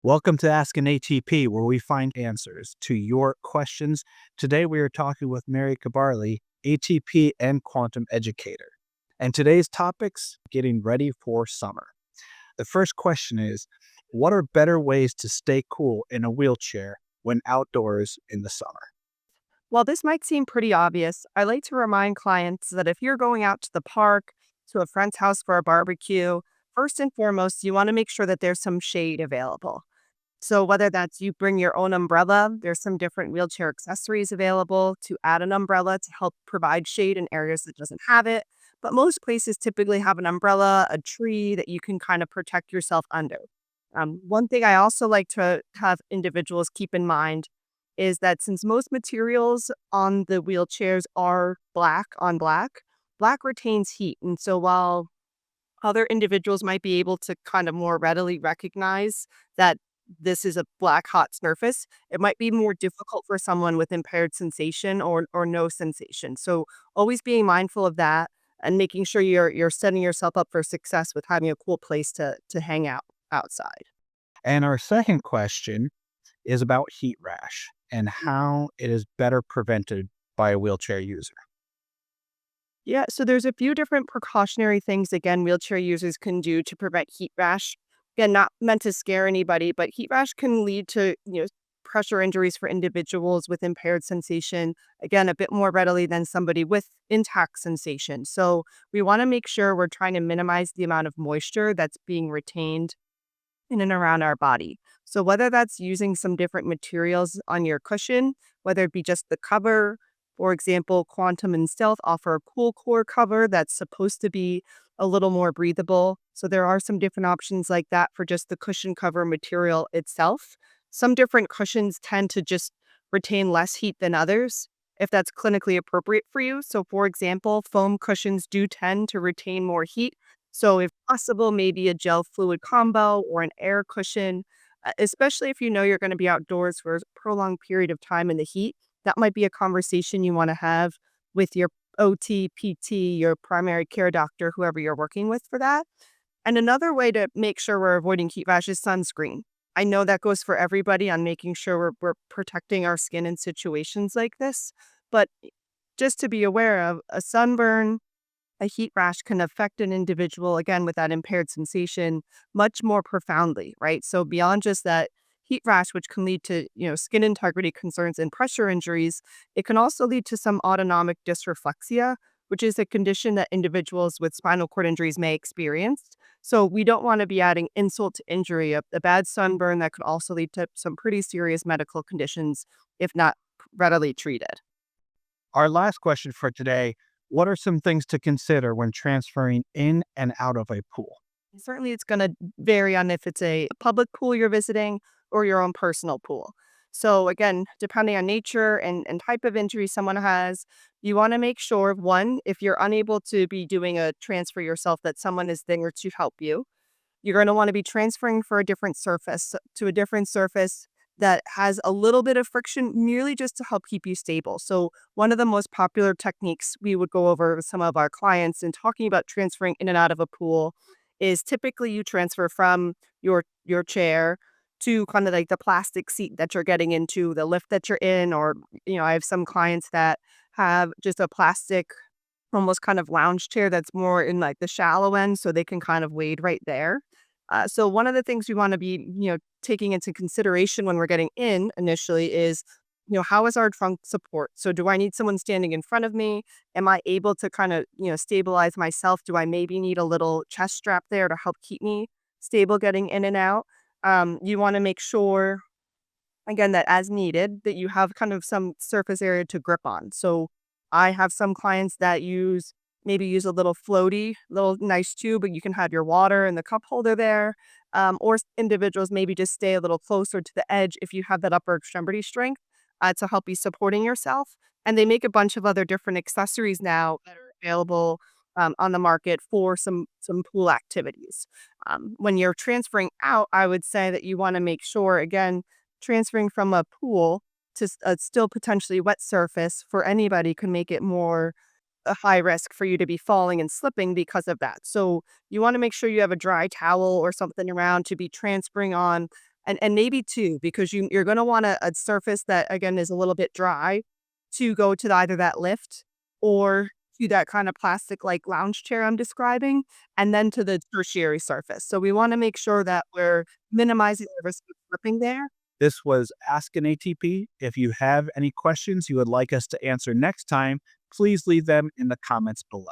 Welcome to Ask an ATP, where we find answers to your questions. Today, we are talking with Mary Kabarli, ATP and quantum educator. And today's topics getting ready for summer. The first question is, what are better ways to stay cool in a wheelchair when outdoors in the summer? While this might seem pretty obvious, I like to remind clients that if you're going out to the park, to a friend's house for a barbecue, first and foremost, you want to make sure that there's some shade available. So, whether that's you bring your own umbrella, there's some different wheelchair accessories available to add an umbrella to help provide shade in areas that doesn't have it. But most places typically have an umbrella, a tree that you can kind of protect yourself under. One thing I also like to have individuals keep in mind is that since most materials on the wheelchairs are black on black, black retains heat. And so while other individuals might be able to kind of more readily recognize that this is a black hot surface, it might be more difficult for someone with impaired sensation or no sensation. So always being mindful of that and making sure you're setting yourself up for success with having a cool place to hang out outside. And our second question is about heat rash and how it is better prevented by a wheelchair user. Yeah, so there's a few different precautionary things, again, wheelchair users can do to prevent heat rash. Again, not meant to scare anybody, but heat rash can lead to, pressure injuries for individuals with impaired sensation, again, a bit more readily than somebody with intact sensation. So we want to make sure we're trying to minimize the amount of moisture that's being retained in and around our body. So whether that's using some different materials on your cushion, whether it be just the cover, for example, Quantum and Stealth offer a cool core cover that's supposed to be a little more breathable. So there are some different options like that for just the cushion cover material itself. Some different cushions tend to just retain less heat than others if that's clinically appropriate for you. So for example, foam cushions do tend to retain more heat, so if possible, maybe a gel fluid combo or an air cushion, especially if you know you're going to be outdoors for a prolonged period of time in the heat. That might be a conversation you want to have with your OT, PT, your primary care doctor, whoever you're working with for that. And another way to make sure we're avoiding heat rash is sunscreen. I know that goes for everybody on making sure we're protecting our skin in situations like this. But just to be aware of a sunburn, a heat rash can affect an individual, again, with that impaired sensation much more profoundly, right? So beyond just that heat rash, which can lead to, skin integrity concerns and pressure injuries, it can also lead to some autonomic dysreflexia, which is a condition that individuals with spinal cord injuries may experience. So we don't want to be adding insult to injury. A bad sunburn that could also lead to some pretty serious medical conditions if not readily treated. Our last question for today, what are some things to consider when transferring in and out of a pool? Certainly, it's going to vary on if it's a public pool you're visiting or your own personal pool. So, again, depending on nature and type of injury someone has, you want to make sure, one, if you're unable to be doing a transfer yourself, that someone is there to help you. You're going to want to be transferring for a different surface to a different surface that has a little bit of friction, merely just to help keep you stable. So, one of the most popular techniques we would go over with some of our clients in talking about transferring in and out of a pool is typically you transfer from your chair to kind of like the plastic seat that you're getting into, the lift that you're in, or I have some clients that have just a plastic almost kind of lounge chair that's more in like the shallow end so they can kind of wade right there. So one of the things we want to be, taking into consideration when we're getting in initially is, how is our trunk support? So do I need someone standing in front of me? Am I able to kind of, stabilize myself? Do I maybe need a little chest strap there to help keep me stable getting in and out? You want to make sure, again, that as needed, that you have kind of some surface area to grip on. So I have some clients that use a little floaty, little nice tube, but you can have your water and the cup holder there. Or individuals maybe just stay a little closer to the edge if you have that upper extremity strength to help you supporting yourself. And they make a bunch of other different accessories now that are available on the market for some pool activities. When you're transferring out, I would say that you want to make sure, again, transferring from a pool to a still potentially wet surface for anybody can make it more a high risk for you to be falling and slipping because of that. So you want to make sure you have a dry towel or something around to be transferring on. and maybe two, because you're going to want a surface that again is a little bit dry to go to either that lift or to that kind of plastic like lounge chair I'm describing, and then to the tertiary surface. So we want to make sure that we're minimizing the risk of slipping there. This was Ask an ATP. If you have any questions you would like us to answer next time, please leave them in the comments below.